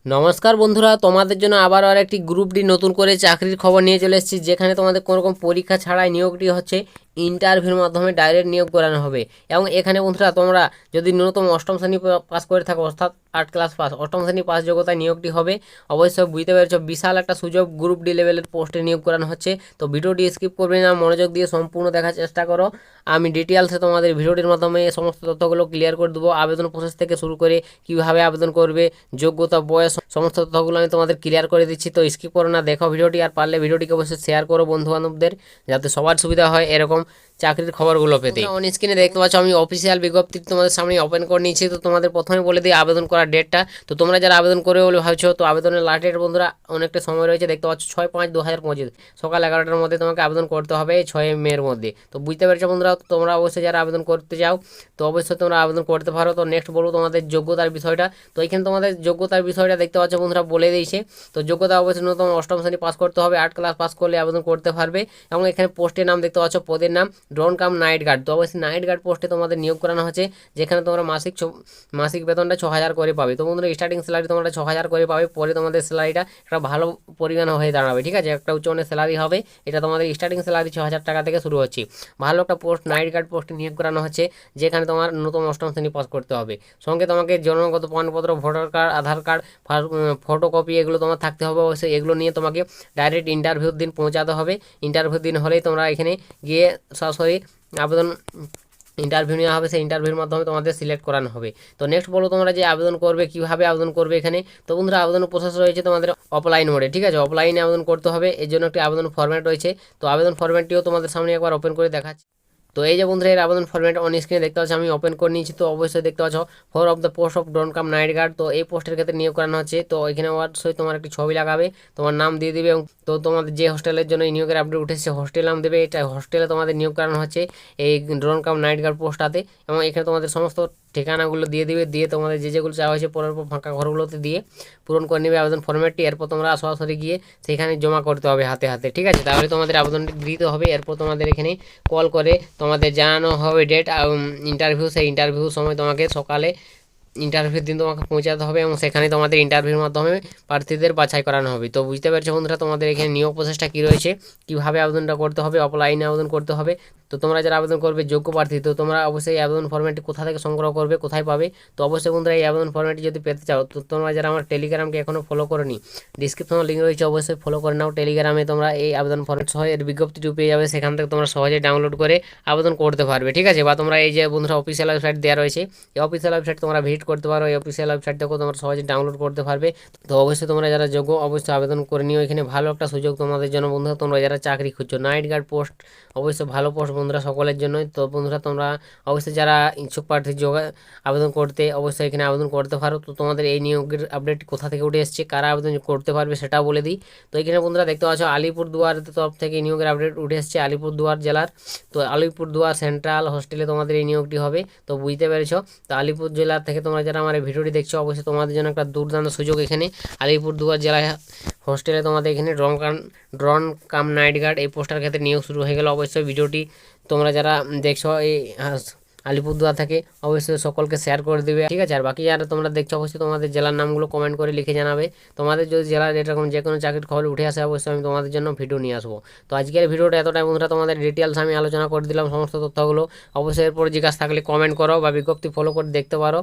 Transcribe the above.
নমস্কার বন্ধুরা, তোমাদের জন্য আবারও আরেকটি গ্রুপ ডি নতুন করে চাকরির খবর নিয়ে চলে এসেছি, যেখানে তোমাদের কোনো রকম পরীক্ষা ছাড়াই নিয়োগটি হচ্ছে ইন্টারভিউর মাধ্যমে ডাইরেক্ট নিয়োগ করানো হবে। এবং এখানে বন্ধুরা তোমরা যদি ন্যূনতম অষ্টম শ্রেণী পাস করে থাকো, অর্থাৎ 8 ক্লাস পাস, অষ্টম শ্রেণী পাস যোগ্যতায় নিয়োগটি হবে। অবশ্যই বুঝতে পেরেছ, বিশাল একটা সুযোগ, গ্রুপ ডি লেভেলের পোস্টে নিয়োগ করানো হচ্ছে। তো ভিডিওটি স্কিপ করবে না, মনোযোগ দিয়ে সম্পূর্ণ দেখার চেষ্টা করো। আমি ডিটেলসে তোমাদের ভিডিওটির মাধ্যমে সমস্ত তথ্যগুলো ক্লিয়ার করে দেবো। আবেদন প্রসেস থেকে শুরু করে কীভাবে আবেদন করবে, যোগ্যতা, বয়স, সমস্ত তথ্যগুলো আমি তোমাদের ক্লিয়ার করে দিচ্ছি। তো স্কিপ করো না, দেখো ভিডিওটি। আর পারলে ভিডিওটিকে অবশ্যই শেয়ার করো বন্ধু বান্ধবদের, যাতে সবার সুবিধা হয় এরকম চাকরির খবরগুলো পেতে। অন স্ক্রিনে দেখতে পাচ্ছ আমি অফিসিয়াল বিজ্ঞপ্তি তোমাদের সামনে ওপেন করে নিয়েছি। তো তোমাদের প্রথমে বলে দিই আবেদন করার ডেটটা। তো তোমরা যারা আবেদন করবে বলে ভাবছো, তো আবেদনের লাস্ট ডেট বন্ধুরা অনেকটা সময় রয়েছে, দেখতে পাচ্ছ 6/5/2025 সকাল 11টার মধ্যে তোমাকে আবেদন করতে হবে, 6 মের মধ্যে। তো বুঝতে পেরেছো বন্ধুরা, তোমরা অবশ্যই যারা আবেদন করতে চাও তো অবশ্যই তোমরা আবেদন করতে পারো। তো নেক্সট বলবো তোমাদের যোগ্যতার বিষয়টা। তো এখানে তোমাদের যোগ্যতার বিষয়টা দেখতে পাচ্ছ বন্ধুরা বলে দিয়েছে। তো যোগ্যতা অবশ্যই ন্যূনতম অষ্টম শ্রেণী পাস করতে হবে, 8 ক্লাস পাস করলে আবেদন করতে পারবে। এবং এখানে পোস্টের নাম দেখতে পাচ্ছ, পদের নাম ড্রোন কাম নাইট গার্ড। তো অবশ্যই নাইট গার্ড পোস্টে তোমাদের নিয়োগ করানো হচ্ছে, যেখানে তোমরা মাসিক বেতনটা 6,000 করে পাবে। তো বন্ধুরা স্টার্টিং স্যালারি তোমরা 6,000 করে পাবে, পরে তোমাদের স্যালারিটা একটা ভালো পরিমাণ হয়ে দাঁড়াবে, ঠিক আছে, একটা উচ্চমানের স্যালারি হবে। এটা তোমাদের স্টার্টিং স্যালারি 6,000 টাকা থেকে শুরু হচ্ছে। ভালো একটা পোস্ট, নাইট গার্ড পোস্টে নিয়োগ করানো হচ্ছে, যেখানে তোমার ন্যূনতম অষ্টম শ্রেণী পাস করতে হবে। সঙ্গে তোমাকে জন্মগত প্রমাণপত্র, ভোটার কার্ড, আধার কার্ড, ফটোকপি এগুলো তোমার থাকতে হবে অবশ্যই। এগুলো নিয়ে তোমাকে ডাইরেক্ট ইন্টারভিউর দিন পৌঁছাতে হবে। ইন্টারভিউর দিন হলেই তোমরা এখানে গিয়ে সরাসরি আবেদন ইন্টারভিউ নেওয়া হবে, সেই ইন্টারভিউর মাধ্যমে তোমাদের সিলেক্ট করানো হবে। তো নেক্সট বলো তোমরা যে আবেদন করবে, কীভাবে আবেদন করবে এখানে। তো বন্ধুরা আবেদন প্রসেস রয়েছে তোমাদের অফলাইন মোডে, ঠিক আছে, অফলাইনে আবেদন করতে হবে। এর জন্য একটি আবেদন ফরম্যাট রয়েছে। তো আবেদন ফরম্যাটটিও তোমাদের সামনে একবার ওপেন করে দেখাচ্ছি। তো এই যে বন্ধুরা এর আবেদন ফরম্যাট অন স্ক্রিনে দেখতে পাচ্ছ, আমি ওপেন করে নিয়েছি। তো অবশ্যই দেখতে পাচ্ছ for of the post of drone cum night guard. তো এই পোস্টের ক্ষেত্রে নিয়োগ করানো হচ্ছে। তো এখানে অবশ্যই তোমার একটি ছবি লাগাবে, তোমার নাম দিয়ে দিবে, এবং তো তোমাদের যে হোস্টেলের জন্য এই নিয়োগের আপডেট উঠেছে হোস্টেল নাম দেবে। এটা হোস্টেলে তোমাদের নিয়োগ করানো হচ্ছে এই ড্রোন কাম নাইট গার্ড পোস্টটাতে। এবং এখানে তোমাদের সমস্ত ঠিকানাগুলো দিয়ে দিবে, দিয়ে তোমাদের যেগুলো চাওয়া হয়েছে পরের পর ফাঁকা ঘরগুলোতে দিয়ে পূরণ করে নেবে আবেদন ফরম্যাটটি। এরপর তোমরা সরাসরি গিয়ে সেখানে জমা করতে হবে হাতে হাতে, ঠিক আছে, তাহলে তোমাদের আবেদনটি গৃহীত হবে। এরপর তোমাদের এখানে কল করে তোমাদের জানানো হবে ডেট ইন্টারভিউ। সেই ইন্টারভিউর সময় তোমাকে সকালে ইন্টারভিউর দিন তোমাকে পৌঁছাতে হবে, এবং সেখানে তোমাদের ইন্টারভিউর মাধ্যমে প্রার্থীদের বাছাই করানো হবে। তো বুঝতে পারছো বন্ধুরা তোমাদের এখানে নিয়োগ প্রসেসটা কী রয়েছে, কীভাবে আবেদনটা করতে হবে, অফলাইনে আবেদন করতে হবে। তো তোমরা যারা আবেদন করবে যোগ্য প্রার্থী, তো তোমরা অবশ্যই আবেদন ফর্মেটটি কোথা থেকে সংগ্রহ করবে, কোথায় পাবে। তো অবশ্যই বন্ধুরা এই আবেদন ফর্মেটটি যদি পেতে চাও, তো তোমরা যারা আমার টেলিগ্রামকে এখনও ফলো করোনি, ডিসক্রিপশনে লিঙ্ক রয়েছে, অবশ্যই ফলো করে নাও। টেলিগ্রামে তোমরা এই আবেদন ফর্মেট সহ এর বিজ্ঞপ্তিটি পেয়ে যাবে, সেখান থেকে তোমরা সহজে ডাউনলোড করে আবেদন করতে পারবে, ঠিক আছে। বা তোমরা এই যে বন্ধুরা অফিসিয়াল ওয়েবসাইট দেওয়া রয়েছে, এই অফিসিয়াল ওয়েবসাইট তোমরা ভিজিট করতে পারো। এই অফিসিয়াল ওয়েবসাইট থেকেও তোমরা সহজে ডাউনলোড করতে পারবে। তো অবশ্যই তোমরা যারা যোগ্য অবশ্যই আবেদন করে নিও। এখানে ভালো একটা সুযোগ তোমাদের জন্য বন্ধুরা, তোমরা যারা চাকরি খুঁজছো, নাইট গার্ড পোস্ট অবশ্যই ভালো পোস্ট বন্ধুরা, সকলের জন্যই। তো বন্ধুরা তোমরা অবশ্যই যারা ইচ্ছুক প্রার্থী আবেদন করতে অবশ্যই এখানে আবেদন করতে পারো। তো তোমাদের এই নিয়োগের আপডেট কোথা থেকে উঠে এসছে, কারা আবেদন করতে পারবে সেটাও বলে দিই। তো এখানে বন্ধুরা দেখতে পাচ্ছ আলিপুরদুয়ার তরফ থেকে নিয়োগের আপডেট উঠে এসছে, আলিপুরদুয়ার জেলার। তো আলিপুরদুয়ার সেন্ট্রাল হোস্টেলে তোমাদের এই নিয়োগটি হবে। তো বুঝতে পেরেছো। তো আলিপুর জেলা থেকে তোমরা যারা আমার এই ভিডিওটি দেখছো, অবশ্যই তোমাদের জন্য একটা দুর্দান্ত সুযোগ। এখানে আলিপুরদুয়ার জেলায় হোস্টেলে তোমাদের এখানে ড্রোন কাম নাইট গার্ড এই পোস্টার ক্ষেত্রে নিয়োগ শুরু হয়ে গেল। অবশ্যই ভিডিওটি তোমরা যারা দেখছো এই আলিপুরদুয়ার থেকে অবশ্যই সকলকে শেয়ার করে দেবে, ঠিক আছে। আর বাকি যারা তোমরা দেখছো অবশ্যই তোমাদের জেলার নামগুলো কমেন্ট করে লিখে জানাবে। তোমাদের যদি জেলার এরকম যে কোনো চাকরির খবর উঠে আসে, অবশ্যই আমি তোমাদের জন্য ভিডিও নিয়ে আসবো। তো আজকের ভিডিওটা এতটাই বন্ধুরা, তোমাদের ডিটেলস আমি আলোচনা করে দিলাম সমস্ত তথ্যগুলো। অবশ্যই এরপর জিজ্ঞাসা থাকলে কমেন্ট করো বা বিজ্ঞপ্তি ফলো করে দেখতে পারো।